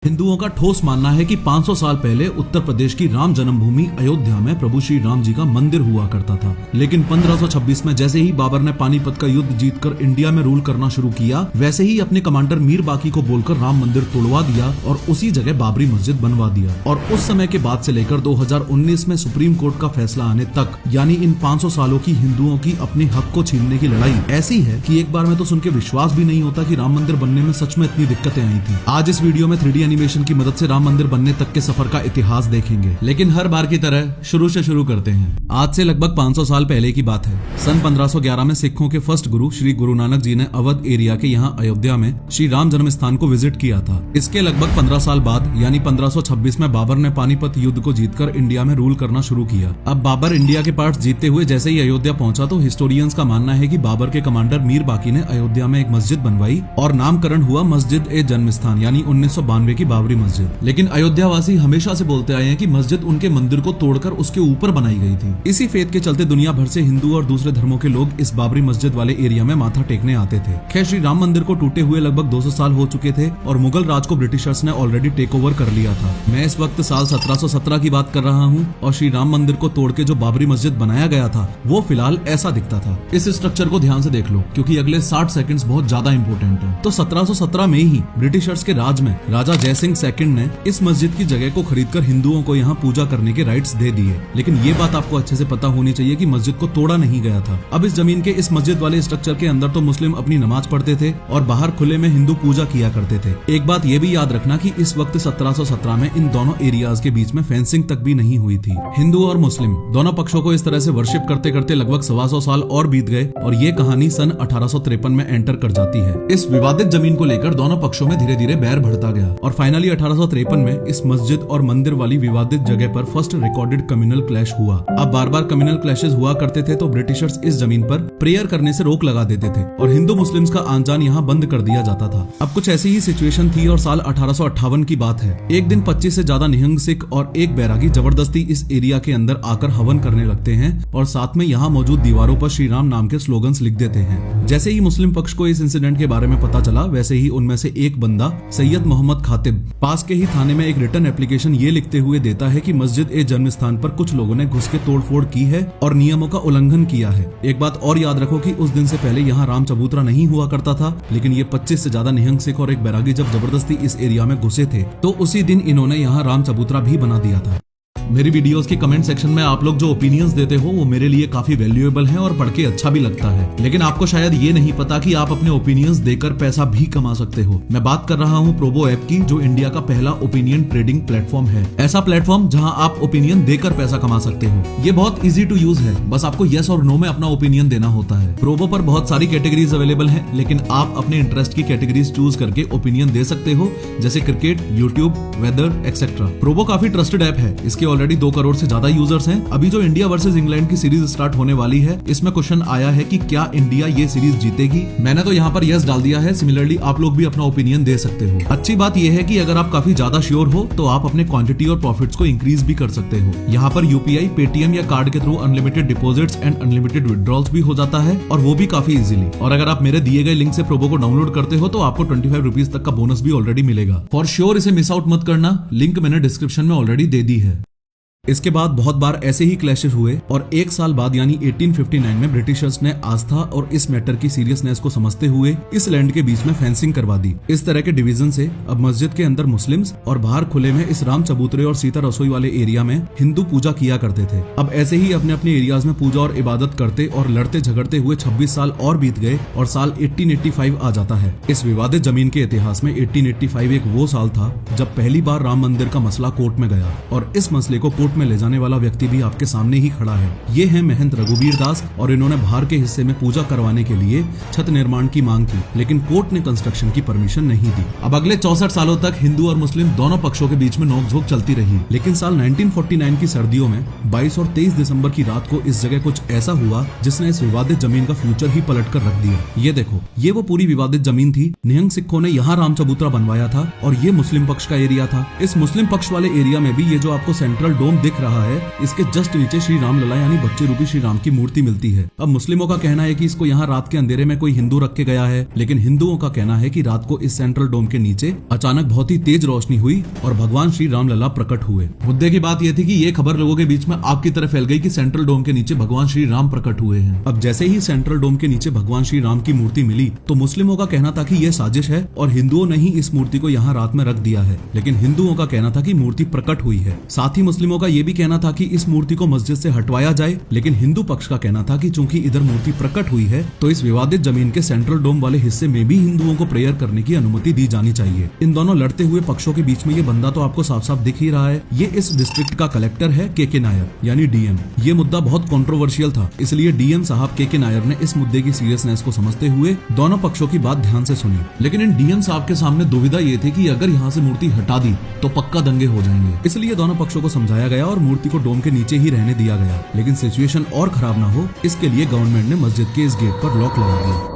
हिंदुओं का ठोस मानना है कि 500 साल पहले उत्तर प्रदेश की राम जन्मभूमि अयोध्या में प्रभु श्री राम जी का मंदिर हुआ करता था। लेकिन 1526 में जैसे ही बाबर ने पानीपत का युद्ध जीतकर इंडिया में रूल करना शुरू किया, वैसे ही अपने कमांडर मीर बाकी को बोलकर राम मंदिर तोड़वा दिया और उसी जगह बाबरी मस्जिद बनवा दिया। और उस समय के बाद से लेकर 2019 में सुप्रीम कोर्ट का फैसला आने तक, यानी इन 500 सालों की हिंदुओं की अपने हक को छीनने की लड़ाई ऐसी है कि एक बार में तो सुन के विश्वास भी नहीं होता कि राम मंदिर बनने में सच में इतनी दिक्कतें आई थी। आज इस वीडियो में 3D एनिमेशन की मदद से राम मंदिर बनने तक के सफर का इतिहास देखेंगे, लेकिन हर बार की तरह शुरू से शुरू करते हैं। आज से लगभग 500 साल पहले की बात है। सन 1511 में सिखों के फर्स्ट गुरु श्री गुरु नानक जी ने अवध एरिया के यहाँ अयोध्या में श्री राम जन्म स्थान को विजिट किया था। इसके लगभग 15 साल बाद यानी 1526 में बाबर ने पानीपत युद्ध को जीतकर इंडिया में रूल करना शुरू किया। अब बाबर इंडिया के पार्ट जीतते हुए जैसे ही अयोध्या पहुंचा तो हिस्टोरियंस का मानना है कि बाबर के कमांडर मीर बाकी ने अयोध्या में एक मस्जिद बनवाई और नामकरण हुआ मस्जिद ए जन्म स्थान यानी 1992 की बाबरी मस्जिद। लेकिन अयोध्यावासी हमेशा से बोलते आए हैं कि मस्जिद उनके मंदिर को तोड़कर उसके ऊपर बनाई गई थी। इसी फेथ के चलते दुनिया भर से हिंदू और दूसरे धर्मों के लोग इस बाबरी मस्जिद वाले एरिया में माथा टेकने आते थे। खैर, श्री राम मंदिर को टूटे हुए लगभग 200 साल हो चुके थे और मुगल राज को ब्रिटिशर्स ने ऑलरेडी टेक ओवर कर लिया था। मैं इस वक्त साल 1717 की बात कर रहा हूँ और श्री राम मंदिर को तोड़ के जो बाबरी मस्जिद बनाया गया था वो फिलहाल ऐसा दिखता था। इस स्ट्रक्चर को ध्यान से देख लो क्योंकि अगले 60 सेकंड्स बहुत ज्यादा इंपॉर्टेंट है। तो 1717 में ही ब्रिटिशर्स के राज में राजा जय सिंह सेकंड ने इस मस्जिद की जगह को खरीदकर हिंदुओं को यहाँ पूजा करने के राइट्स दे दिए। लेकिन ये बात आपको अच्छे से पता होनी चाहिए कि मस्जिद को तोड़ा नहीं गया था। अब इस जमीन के इस मस्जिद वाले स्ट्रक्चर के अंदर तो मुस्लिम अपनी नमाज पढ़ते थे और बाहर खुले में हिंदू पूजा किया करते थे। एक बात ये भी याद रखना कि इस वक्त 1717 में इन दोनों एरियाज के बीच में फेंसिंग तक भी नहीं हुई थी। हिंदू और मुस्लिम दोनों पक्षों को इस तरह से वर्शिप करते करते लगभग 125 साल और बीत गए और ये कहानी सन 1853 में एंटर कर जाती है। इस विवादित जमीन को लेकर दोनों पक्षों में धीरे धीरे बैर बढ़ता गया और फाइनली 1853 में इस मस्जिद और मंदिर वाली विवादित जगह पर फर्स्ट रिकॉर्डेड कम्युनल क्लैश हुआ। अब बार बार कम्युनल क्लैशेस हुआ करते थे तो ब्रिटिशर्स इस जमीन पर प्रेयर करने से रोक लगा देते थे और हिंदू मुस्लिम्स का आन जान यहाँ बंद कर दिया जाता था। अब कुछ ऐसी ही सिचुएशन थी और साल 1858 की बात है। एक दिन 25 से ज्यादा निहंग सिख और एक बैरागी जबरदस्ती इस एरिया के अंदर आकर हवन करने लगते हैं और साथ में यहाँ मौजूद दीवारों पर श्री राम नाम के स्लोगन्स लिख देते हैं। जैसे ही मुस्लिम पक्ष को इस इंसिडेंट के बारे में पता चला, वैसे ही उनमें से एक बंदा सैयद मोहम्मद खातिब पास के ही थाने में एक रिटर्न एप्लीकेशन ये लिखते हुए देता है कि मस्जिद ए जन्म स्थान पर कुछ लोगों ने घुस के तोड़फोड़ की है और नियमों का उल्लंघन किया है। एक बात और याद रखो कि उस दिन से पहले यहाँ राम चबूतरा नहीं हुआ करता था, लेकिन ये 25 से ज्यादा निहंग सिख और एक बैरागी जब जबरदस्ती इस एरिया में घुसे थे तो उसी दिन इन्होंने यहाँ राम चबूतरा भी बना दिया था। मेरी वीडियोस के कमेंट सेक्शन में आप लोग जो ओपिनियंस देते हो वो मेरे लिए काफी वैल्यूएबल हैं और पढ़ के अच्छा भी लगता है। लेकिन आपको शायद ये नहीं पता कि आप अपने ओपिनियंस देकर पैसा भी कमा सकते हो। मैं बात कर रहा हूँ प्रोबो ऐप की, जो इंडिया का पहला ओपिनियन ट्रेडिंग प्लेटफॉर्म है। ऐसा प्लेटफॉर्म जहाँ आप ओपिनियन देकर पैसा कमा सकते हो। ये बहुत इजी टू यूज है, बस आपको यस और नो में अपना ओपिनियन देना होता है। प्रोबो पर बहुत सारी कैटेगरीज अवेलेबल है, लेकिन आप अपने इंटरेस्ट की कैटेगरीज चूज करके ओपिनियन दे सकते हो, जैसे cricket, YouTube, weather etcetera. Probo काफी ट्रस्टेड ऐप है। इसके ऑलरेडी 2 करोड़ से ज्यादा यूजर्स हैं। अभी जो इंडिया वर्सेस इंग्लैंड की सीरीज स्टार्ट होने वाली है, इसमें क्वेश्चन आया है कि क्या इंडिया ये सीरीज जीतेगी। मैंने तो यहाँ पर यस डाल दिया है। सिमिलरली आप लोग भी अपना ओपिनियन दे सकते हो। अच्छी बात यह है कि अगर आप काफी ज्यादा श्योर हो तो आप अपने क्वांटिटी और प्रॉफिट्स को इंक्रीज भी कर सकते हो। यहाँ पर यूपीआई, पेटीएम या कार्ड के through unlimited deposits and unlimited withdrawals भी हो जाता है और वो भी काफी इजीली। और अगर आप मेरे दिए गए लिंक से प्रोबो को डाउनलोड करते हो तो आपको 25 रुपीज तक का बोनस भी ऑलरेडी मिलेगा। फॉर श्योर इसे मिस आउट मत करना, लिंक मैंने डिस्क्रिप्शन में ऑलरेडी दे दी है। इसके बाद बहुत बार ऐसे ही क्लैशेस हुए और एक साल बाद यानी 1859 में ब्रिटिशर्स ने आस्था और इस मैटर की सीरियसनेस को समझते हुए इस लैंड के बीच में फेंसिंग करवा दी। इस तरह के डिवीजन से अब मस्जिद के अंदर मुस्लिम्स और बाहर खुले में इस राम चबूतरे और सीता रसोई वाले एरिया में हिंदू पूजा किया करते थे। अब ऐसे ही अपने अपने एरियाज में पूजा और इबादत करते और लड़ते झगड़ते हुए 26 साल और बीत गए और साल 1885 आ जाता है। इस विवादित जमीन के इतिहास में 1885 एक वो साल था जब पहली बार राम मंदिर का मसला कोर्ट में गया और इस मसले को कोर्ट में ले जाने वाला व्यक्ति भी आपके सामने ही खड़ा है। ये है महंत रघुवीर दास और इन्होंने बाहर के हिस्से में पूजा करवाने के लिए छत निर्माण की मांग की, लेकिन कोर्ट ने कंस्ट्रक्शन की परमिशन नहीं दी। अब अगले 64 सालों तक हिंदू और मुस्लिम दोनों पक्षों के बीच में नोकझोंक चलती रही, लेकिन साल 1949 की सर्दियों में 22 और 23 दिसंबर की रात को इस जगह कुछ ऐसा हुआ जिसने इस विवादित जमीन का फ्यूचर ही पलट कर रख दिया। ये देखो, ये वो पूरी विवादित जमीन थी। निहंग सिखों ने यहाँ राम चबूतरा बनवाया था और ये मुस्लिम पक्ष का एरिया था। इस मुस्लिम पक्ष वाले एरिया में भी ये जो आपको सेंट्रल डोम दिख रहा है, इसके जस्ट नीचे श्री राम लला यानी बच्चे रूपी श्री राम की मूर्ति मिलती है। अब मुस्लिमों का कहना है कि इसको यहाँ रात के अंधेरे में कोई हिंदू रख के गया है, लेकिन हिंदुओं का कहना है कि रात को इस सेंट्रल डोम के नीचे अचानक बहुत ही तेज रोशनी हुई और भगवान श्री राम लला प्रकट हुए। मुद्दे की बात यह थी कि ये खबर लोगों के बीच में आग की तरह फैल गई कि सेंट्रल डोम के नीचे भगवान श्री राम प्रकट हुए हैं। अब जैसे ही सेंट्रल डोम के नीचे भगवान श्री राम की मूर्ति मिली तो मुस्लिमों का कहना था कि यह साजिश है और हिंदुओं ने ही इस मूर्ति को यहाँ रात में रख दिया है, लेकिन हिंदुओं का कहना था कि मूर्ति प्रकट हुई है। साथ ही मुस्लिमों का यह भी कहना था कि इस मूर्ति को मस्जिद से हटवाया जाए, लेकिन हिंदू पक्ष का कहना था कि चूंकि इधर मूर्ति प्रकट हुई है तो इस विवादित जमीन के सेंट्रल डोम वाले हिस्से में भी हिंदुओं को प्रेयर करने की अनुमति दी जानी चाहिए। इन दोनों लड़ते हुए पक्षों के बीच में ये बंदा तो आपको साफ साफ दिख ही रहा है, ये इस डिस्ट्रिक्ट का कलेक्टर है के नायर यानी डीएम। ये मुद्दा बहुत कंट्रोवर्शियल था, इसलिए डीएम साहब के नायर ने इस मुद्दे की सीरियसनेस को समझते हुए दोनों पक्षों की बात ध्यान से सुनी। लेकिन इन डीएम साहब के सामने दुविधा ये थी कि अगर यहाँ से मूर्ति हटा दी तो पक्का दंगे हो जाएंगे, इसलिए दोनों पक्षों को समझाया गया और मूर्ति को डोम के नीचे ही रहने दिया गया। लेकिन सिचुएशन और खराब ना हो, इसके लिए गवर्नमेंट ने मस्जिद के इस गेट पर लॉक लगा दिया।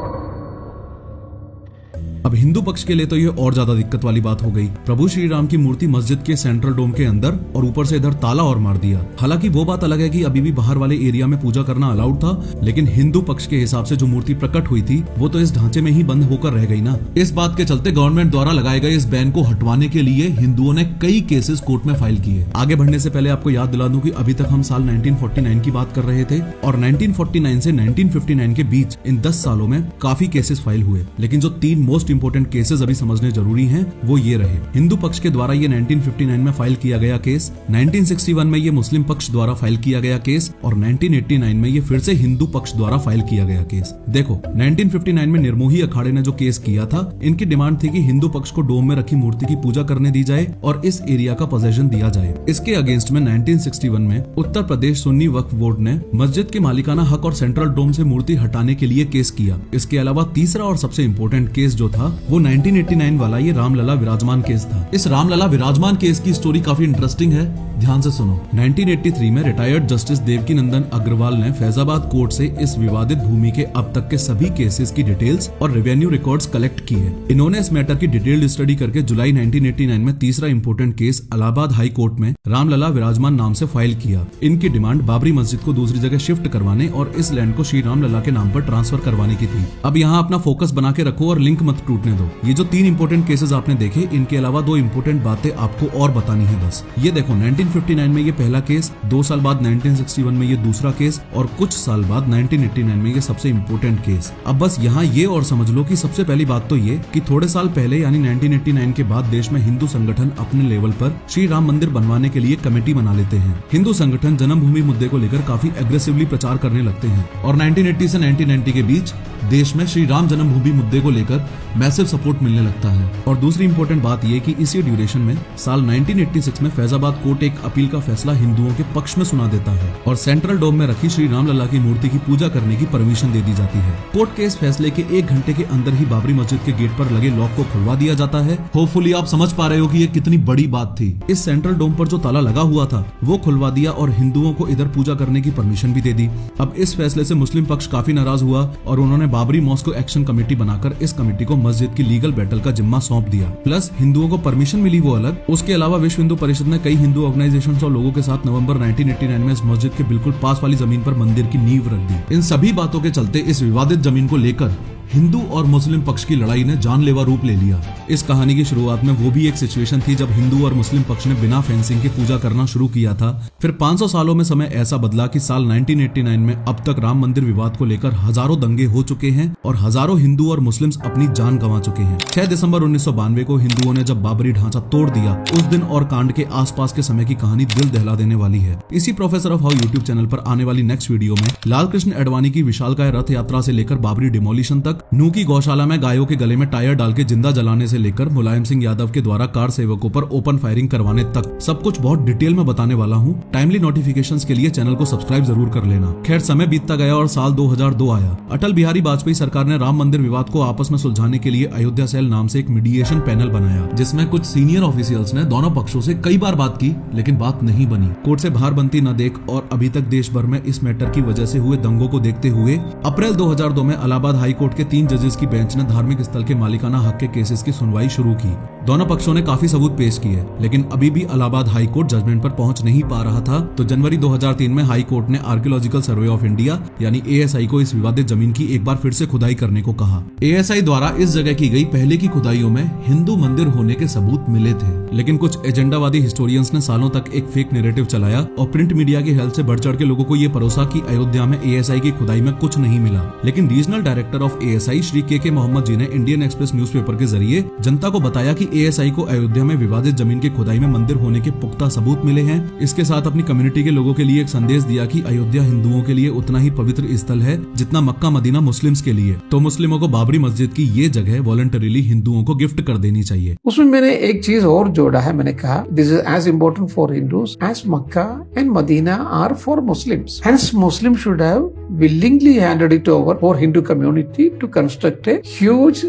अब हिंदू पक्ष के लिए तो ये और ज्यादा दिक्कत वाली बात हो गई। प्रभु श्री राम की मूर्ति मस्जिद के सेंट्रल डोम के अंदर और ऊपर से इधर ताला और मार दिया। हालांकि वो बात अलग है कि अभी भी बाहर वाले एरिया में पूजा करना अलाउड था, लेकिन हिंदू पक्ष के हिसाब से जो मूर्ति प्रकट हुई थी वो तो इस ढांचे में ही बंद होकर रह गई ना। इस बात के चलते गवर्नमेंट द्वारा लगाए गए इस बैन को हटवाने के लिए हिंदुओं ने कई केसेस कोर्ट में फाइल किए। आगे बढ़ने से पहले आपको याद दिला दूं कि अभी तक हम साल 1949 की बात कर रहे थे और 1949 से 1959 के बीच इन 10 सालों में काफी केसेस फाइल हुए, लेकिन जो 3 मोस्ट इंपोर्टेंट केसेस अभी समझने जरूरी हैं वो ये रहे। हिंदू पक्ष के द्वारा ये 1959 में फाइल किया गया केस, 1961 में ये मुस्लिम पक्ष द्वारा फाइल किया गया केस और 1989 में ये फिर से हिंदू पक्ष द्वारा फाइल किया गया केस। देखो 1959 में निर्मोही अखाड़े ने जो केस किया था, इनकी डिमांड थी कि हिंदू पक्ष को डोम में रखी मूर्ति की पूजा करने दी जाए और इस एरिया का पोजेशन दिया जाए। इसके अगेंस्ट में 1961 में उत्तर प्रदेश सुन्नी वक्फ बोर्ड ने मस्जिद के मालिकाना हक और सेंट्रल डोम से मूर्ति हटाने के लिए केस किया। इसके अलावा तीसरा और सबसे इम्पोर्टेंट केस जो था वो 1989 वाला ये रामलला विराजमान केस था। इस रामलला विराजमान केस की स्टोरी काफी इंटरेस्टिंग है, ध्यान से सुनो। 1983 में रिटायर्ड जस्टिस देवकी नंदन अग्रवाल ने फैजाबाद कोर्ट से इस विवादित भूमि के अब तक के सभी केसेस की डिटेल्स और रेवेन्यू रिकॉर्ड्स कलेक्ट की है। इन्होंने इस मैटर की डिटेल्ड स्टडी करके जुलाई 1989 में तीसरा important case Allahabad high court में रामलला विराजमान नाम से फाइल किया। इनकी डिमांड बाबरी मस्जिद को दूसरी जगह शिफ्ट करवाने और इस लैंड को श्री राम लला के नाम पर ट्रांसफर करवाने की थी। अब यहाँ अपना फोकस बना के रखो और लिंक मत टूटने दो। ये जो 3 इंपोर्टेंट केसेस आपने देखे, इनके अलावा 2 इंपोर्टेंट बातें आपको और बतानी है बस। ये देखो 1959 में ये पहला केस, 2 साल बाद 1961 में ये दूसरा केस और कुछ साल बाद 1989 में ये सबसे इंपोर्टेंट केस। अब बस यहाँ ये और समझ लो कि सबसे पहली बात तो ये कि थोड़े साल पहले यानी 1989 के बाद देश में हिंदू संगठन अपने लेवल पर श्री राम मंदिर बनवाने के लिए कमेटी बना लेते हैं। हिंदू संगठन जन्मभूमि मुद्दे को लेकर काफी एग्रेसिवली प्रचार करने लगते हैं और 1980 से 1990 के बीच देश में श्री राम जन्मभूमि मुद्दे को लेकर मैसिव सपोर्ट मिलने लगता है। और दूसरी इंपॉर्टेंट बात यह कि इसी ड्यूरेशन में साल 1986 में फैजाबाद कोर्ट एक अपील का फैसला हिंदुओं के पक्ष में सुना देता है और सेंट्रल डोम में रखी श्री राम लला की मूर्ति की पूजा करने की परमिशन दे दी जाती है। कोर्ट के इस फैसले के 1 घंटे के अंदर ही बाबरी मस्जिद के गेट पर लगे लॉक को खुलवा दिया जाता है। होपफुली आप समझ पा रहे हो कि ये कितनी बड़ी बात थी। इस सेंट्रल डोम पर जो ताला लगा हुआ था वो खुलवा दिया और हिंदुओं को इधर पूजा करने की परमिशन भी दे दी। अब इस फैसले से मुस्लिम पक्ष काफी नाराज हुआ और उन्होंने बाबरी मॉस्क एक्शन कमेटी बनाकर इस कमेटी को मस्जिद की लीगल बैटल का जिम्मा सौंप दिया। प्लस हिंदुओं को परमिशन मिली वो अलग, उसके अलावा विश्व हिंदू परिषद ने कई हिंदू ऑर्गेनाइजेशंस और लोगों के साथ नवंबर 1989 में इस मस्जिद के बिल्कुल पास वाली जमीन पर मंदिर की नींव रख दी। इन सभी बातों के चलते इस विवादित जमीन को लेकर हिंदू और मुस्लिम पक्ष की लड़ाई ने जानलेवा रूप ले लिया। इस कहानी की शुरुआत में वो भी एक सिचुएशन थी जब हिंदू और मुस्लिम पक्ष ने बिना फेंसिंग के पूजा करना शुरू किया था। फिर 500 सालों में समय ऐसा बदला कि साल 1989 में अब तक राम मंदिर विवाद को लेकर हजारों दंगे हो चुके हैं और हजारों हिंदू और मुस्लिम्स अपनी जान गंवा चुके हैं। 6 दिसंबर 1992 को हिंदुओं ने जब बाबरी ढांचा तोड़ दिया, उस दिन और कांड के आसपास के समय की कहानी दिल दहला देने वाली है। इसी professor of how YouTube channel पर आने वाली नेक्स्ट वीडियो में लाल कृष्ण अडवाणी की विशालकाय रथ यात्रा से लेकर बाबरी डिमोलिशन तक, नू की गौशाला में गायों के गले में टायर डाल के जिंदा जलाने से लेकर मुलायम सिंह यादव के द्वारा कार सेवकों पर ओपन फायरिंग करवाने तक सब कुछ बहुत डिटेल में बताने वाला हूँ। टाइमली नोटिफिकेशंस के लिए चैनल को सब्सक्राइब जरूर कर लेना। खैर समय बीतता गया और साल 2002 आया। अटल बिहारी वाजपेयी सरकार ने राम मंदिर विवाद को आपस में सुलझाने के लिए अयोध्या सेल नाम से एक मीडिएशन पैनल बनाया, जिसमें कुछ सीनियर ऑफिशियल्स ने दोनों पक्षों से कई बार बात की, लेकिन बात नहीं बनी। कोर्ट से बाहर बनती न देख और अभी तक देश भर में इस मैटर की वजह से हुए दंगों को देखते हुए अप्रैल 2002 में इलाहाबाद हाई कोर्ट के 3 जजेस की बेंच ने धार्मिक स्थल के मालिकाना हक के केसेस की सुनवाई शुरू की। दोनों पक्षों ने काफी सबूत पेश किए, लेकिन अभी भी इलाहाबाद हाई कोर्ट जजमेंट पर पहुंच नहीं पा रहा था। तो जनवरी 2003 में हाई कोर्ट ने आर्कियोलॉजिकल सर्वे ऑफ इंडिया यानी ASI को इस विवादित जमीन की एक बार फिर से खुदाई करने को कहा। ASI द्वारा इस जगह की गई पहले की खुदाइयों में हिंदू मंदिर होने के सबूत मिले थे, लेकिन कुछ एजेंडावादी हिस्टोरियंस ने सालों तक एक फेक नैरेटिव चलाया और प्रिंट मीडिया की हेल्प से बढ़ चढ़ के लोगों को ये परोसा कि अयोध्या में ASI की खुदाई में कुछ नहीं मिला। लेकिन regional director of ASI Shri के मोहम्मद जी ने इंडियन एक्सप्रेस न्यूज़पेपर के जरिए जनता को बताया कि ASI को अयोध्या में विवादित जमीन की खुदाई में मंदिर होने के पुख्ता सबूत मिले हैं। इसके साथ अपनी कम्युनिटी के लोगों के लिए एक संदेश दिया कि अयोध्या हिंदुओं के लिए उतना ही पवित्र स्थल है जितना मक्का मदीना मुस्लिम्स के लिए। तो मुस्लिमों को बाबरी मस्जिद की ये जगह वॉलंटरीली हिंदुओं को गिफ्ट कर देनी चाहिए। उसमें मैंने एक चीज और जोड़ा है, मैंने कहा this is as important for Hindus as Makkah and Medina are for Muslims, hence Muslim should have willingly handed it over for Hindu community to construct a huge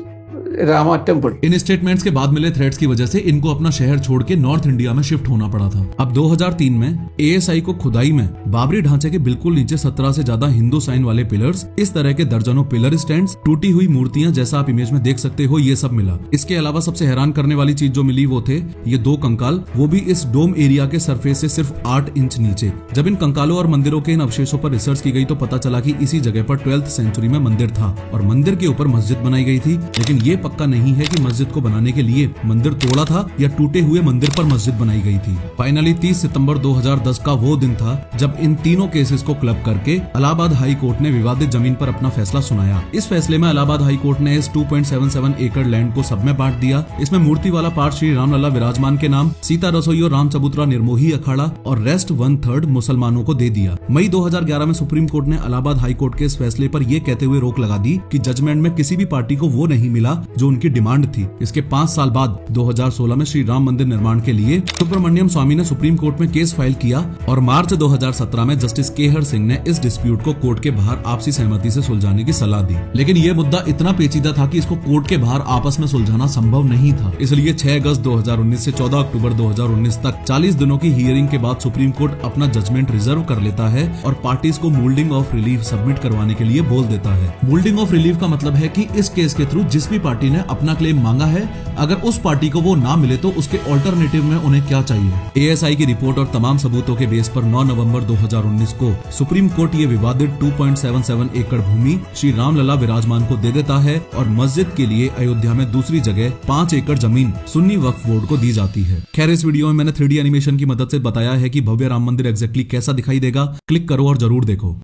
Rama temple. In statements के बाद मिले थ्रेट्स की वजह से इनको अपना शहर छोड़ के नॉर्थ इंडिया में शिफ्ट होना पड़ा था। अब 2003 में ASI को खुदाई में बाबरी ढांचे के बिल्कुल नीचे 17 से ज्यादा हिंदू साइन वाले पिलर्स, इस तरह के दर्जनों पिलर स्टैंड्स, टूटी हुई मूर्तियां जैसा आप इमेज में देख सकते हो, ये सब मिला। इसके अलावा सबसे हैरान करने वाली चीज जो मिली वो थे ये 2 कंकाल, वो भी इस डोम एरिया के सरफेस से सिर्फ 8 इंच नीचे। जब इन कंकालों और मंदिरों के इन अवशेषों पर रिसर्च की गई तो पता चला कि इसी जगह पर 12th सेंचुरी में मंदिर था और मंदिर के ऊपर मस्जिद बनाई गई थी। लेकिन ये पक्का नहीं है कि मस्जिद को बनाने के लिए मंदिर तोड़ा था या टूटे हुए मंदिर पर मस्जिद बनाई गई थी। फाइनली 30 सितंबर 2010 का वो दिन था जब इन तीनों केसेस को क्लब करके इलाहाबाद हाई कोर्ट ने विवादित जमीन पर अपना फैसला सुनाया। इस फैसले में इलाहाबाद हाई कोर्ट ने इस 2.77 एकड़ लैंड को सब में बांट दिया। इसमें मूर्ति वाला पार्ट श्री रामलला विराजमान के नाम, सीता रसोई और राम चबूतरा निर्मोही अखाड़ा और रेस्ट 1/3 मुसलमानों को दे दिया। मई 2011 में सुप्रीम कोर्ट ने इलाहाबाद हाई कोर्ट के इस फैसले पर यह कहते हुए रोक लगा दी कि जजमेंट में किसी भी पार्टी को वो नहीं मिला जो उनकी डिमांड थी। इसके 5 साल बाद 2016 में श्री राम मंदिर निर्माण के लिए सुब्रमण्यम स्वामी ने सुप्रीम कोर्ट में केस फाइल किया और मार्च 2017 में जस्टिस केहर सिंह ने इस डिस्प्यूट को कोर्ट के बाहर आपसी सहमति से सुलझाने की सलाह दी। लेकिन यह मुद्दा इतना पेचीदा था कि इसको कोर्ट के बाहर आपस में सुलझाना संभव नहीं था। इसलिए 6 अगस्त 2019 से 14 अक्टूबर 2019 तक 40 दिनों की हियरिंग के बाद सुप्रीम कोर्ट अपना जजमेंट रिजर्व कर लेता है और पार्टीज को मोल्डिंग ऑफ रिलीफ सबमिट करवाने के लिए बोल देता है। मोल्डिंग ऑफ रिलीफ का मतलब है कि इस केस के थ्रू जिस भी पार्टी ने अपना क्लेम मांगा है, अगर उस पार्टी को वो ना मिले तो उसके ऑल्टरनेटिव में उन्हें क्या चाहिए। ASI की रिपोर्ट और तमाम सबूतों के बेस पर 9 नवंबर 2019 को सुप्रीम कोर्ट ये विवादित 2.77 एकड़ भूमि श्री रामलला विराजमान को दे देता है और मस्जिद के लिए अयोध्या में दूसरी जगह 5 एकड़ जमीन सुन्नी वक्फ बोर्ड को दी जाती है। खैर, इस वीडियो में मैंने 3D एनिमेशन की मदद से बताया है कि भव्य राम मंदिर एग्जैक्टली कैसा दिखाई देगा। क्लिक करो और जरूर देखो।